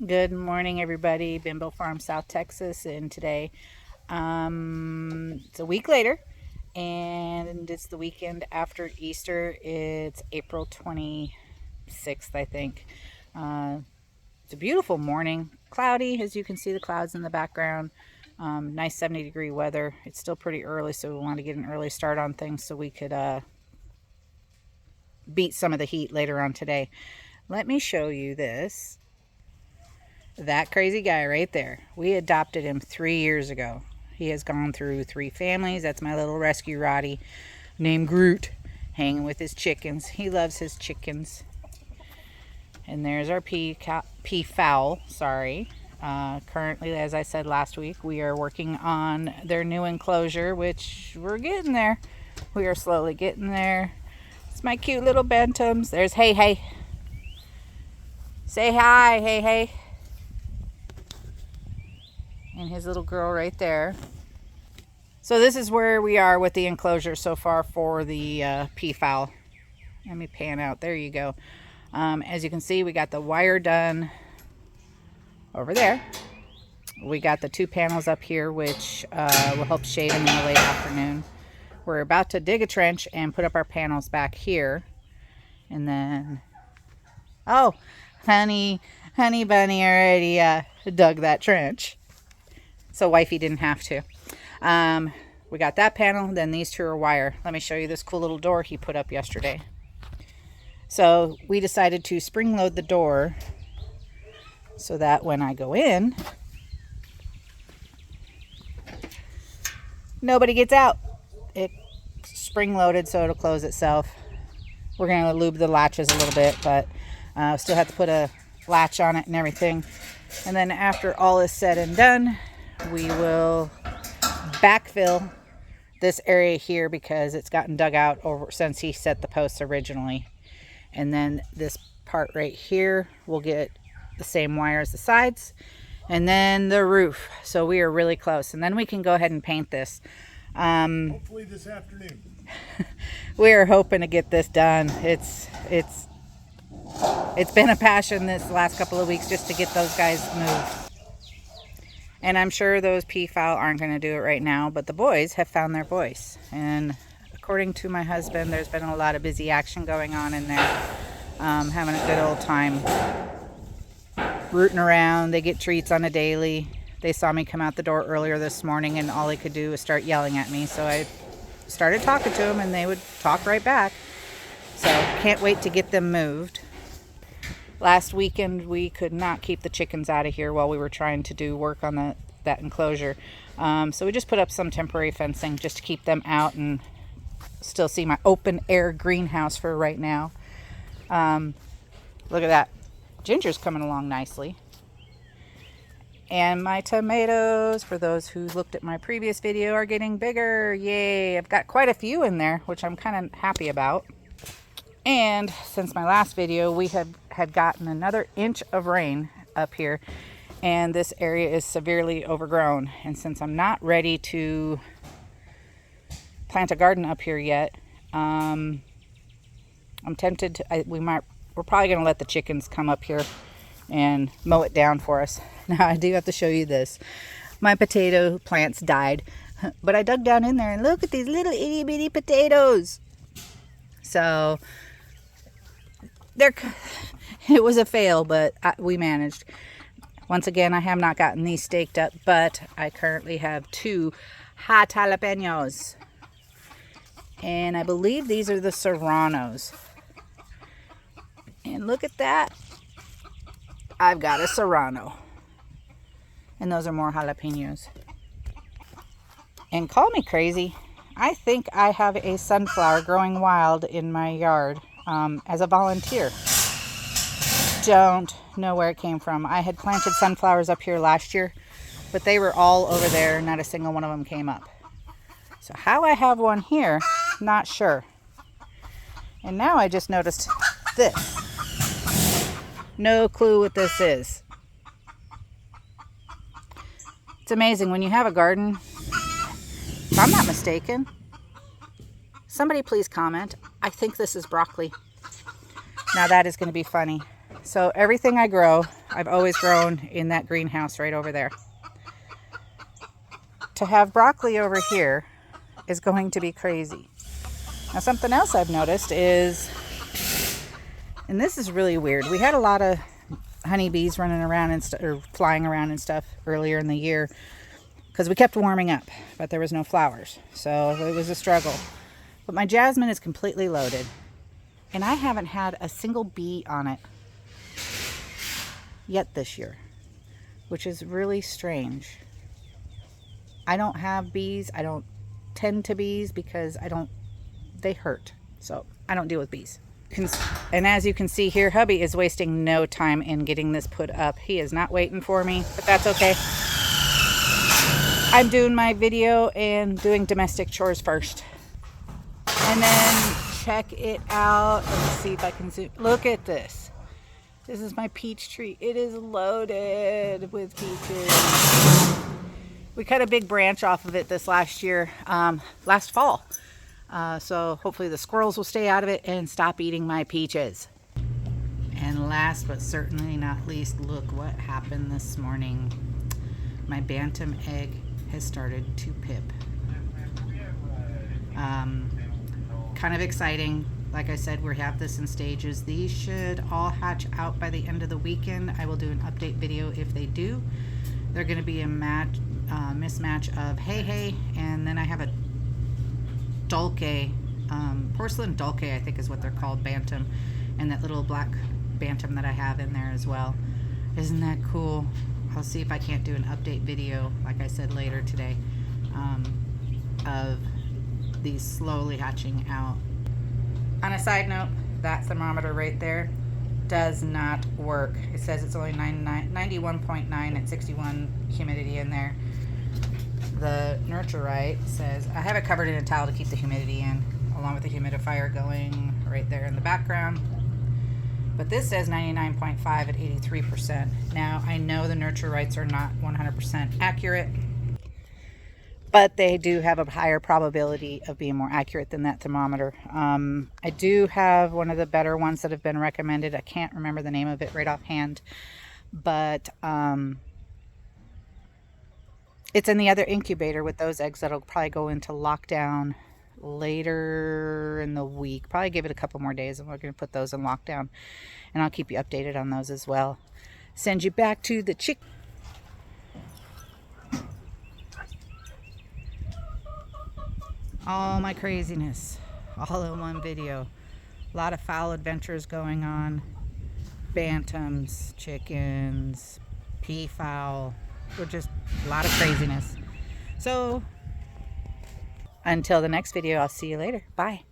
Good morning, everybody. Bimbo Farm, South Texas, and today it's a week later, and it's the weekend after Easter. It's April 26th, I think. Uh, it's a beautiful morning, cloudy, as you can see the clouds in the background. Nice 70-degree weather. It's still pretty early, so we want to get an early start on things so we could beat some of the heat later on today. Let me show you this. That crazy guy right there. We adopted him 3 years ago. He has gone through 3 families. That's my little rescue Roddy named Groot, hanging with his chickens. He loves his chickens. And there's our peafowl. Sorry. Currently, as I said last week, we are working on their new enclosure, which we're getting there. We are slowly getting there. It's my cute little bantams. There's Hey Hey. Say hi, Hey Hey. And his little girl right there. So this is where we are with the enclosure so far for the peafowl. Let me pan out. There you go. As you can see, we got the wire done over there. We got the 2 panels up here, which will help shade them in the late afternoon. We're about to dig a trench and put up our panels back here. And then, oh, honey bunny already dug that trench. So wifey didn't have to. We got that panel, then these 2 are wire. Let me show you this cool little door he put up yesterday. So we decided to spring load the door so that when I go in, nobody gets out. It's spring loaded so it'll close itself. We're going to lube the latches a little bit, but still have to put a latch on it and everything. And then after all is said and done, we will backfill this area here because it's gotten dug out over since he set the posts originally. And then this part right here will get the same wire as the sides, and then the roof. So we are really close, and then we can go ahead and paint this. Hopefully this afternoon. We are hoping to get this done. It's been a passion this last couple of weeks just to get those guys moved. And I'm sure those peafowl aren't going to do it right now, but the boys have found their voice. And according to my husband, there's been a lot of busy action going on in there, having a good old time rooting around. They get treats on a daily. They saw me come out the door earlier this morning, and all they could do was start yelling at me. So I started talking to them, and they would talk right back. So can't wait to get them moved. Last weekend, we could not keep the chickens out of here while we were trying to do work on that enclosure. So we just put up some temporary fencing just to keep them out and still see my open air greenhouse for right now. Look at that. Ginger's coming along nicely. And my tomatoes, for those who looked at my previous video, are getting bigger. Yay! I've got quite a few in there, which I'm kind of happy about. And since my last video, we had gotten another inch of rain up here, and this area is severely overgrown. And since I'm not ready to plant a garden up here yet, I'm tempted to, we're probably going to let the chickens come up here and mow it down for us. Now I do have to show you this. My potato plants died, but I dug down in there and look at these little itty bitty potatoes. So it was a fail, but we managed. Once again, I have not gotten these staked up, but I currently have 2 hot jalapenos. And I believe these are the serranos. And look at that. I've got a serrano. And those are more jalapenos. And call me crazy, I think I have a sunflower growing wild in my yard as a volunteer. Don't know where it came from. I had planted sunflowers up here last year, but they were all over there. Not a single one of them came up. So how I have one here, not sure. And now I just noticed this. No clue what this is. It's amazing when you have a garden. If I'm not mistaken, somebody please comment. I think this is broccoli. Now that is going to be funny. So everything I grow, I've always grown in that greenhouse right over there. To have broccoli over here is going to be crazy. Now something else I've noticed is, and this is really weird, we had a lot of honeybees running around and or flying around and stuff earlier in the year because we kept warming up, but there was no flowers, so it was a struggle. But my jasmine is completely loaded, and I haven't had a single bee on it yet this year, which is really strange. I don't have bees. I don't tend to bees because they hurt. So I don't deal with bees. And as you can see here, hubby is wasting no time in getting this put up. He is not waiting for me, but that's okay. I'm doing my video and doing domestic chores first. And then check it out. Let me see if I can zoom. Look at this. This is my peach tree. It is loaded with peaches. We cut a big branch off of it this last year, last fall. So hopefully the squirrels will stay out of it and stop eating my peaches. And last but certainly not least, look what happened this morning. My bantam egg has started to pip. Kind of exciting. Like I said, we have this in stages. These should all hatch out by the end of the weekend. I will do an update video if they do. They're going to be a mismatch of hey, and then I have a dulce, porcelain dulce, I think is what they're called, bantam, and that little black bantam that I have in there as well. Isn't that cool? I'll see if I can't do an update video, like I said, later today, of these slowly hatching out. On a side note, that thermometer right there does not work. It says it's only 91.9 at 61 humidity in there. The Nurturite says, I have it covered in a towel to keep the humidity in, along with the humidifier going right there in the background. But this says 99.5 at 83%. Now, I know the Nurturites are not 100% accurate, but they do have a higher probability of being more accurate than that thermometer. I do have one of the better ones that have been recommended. I can't remember the name of it right offhand, but it's in the other incubator with those eggs that'll probably go into lockdown later in the week. Probably give it a couple more days and we're going to put those in lockdown, and I'll keep you updated on those as well. Send you back to the chick. All my craziness all in one video. A lot of fowl adventures going on. Bantams, chickens, peafowl. We're just a lot of craziness. So until the next video, I'll see you later. Bye.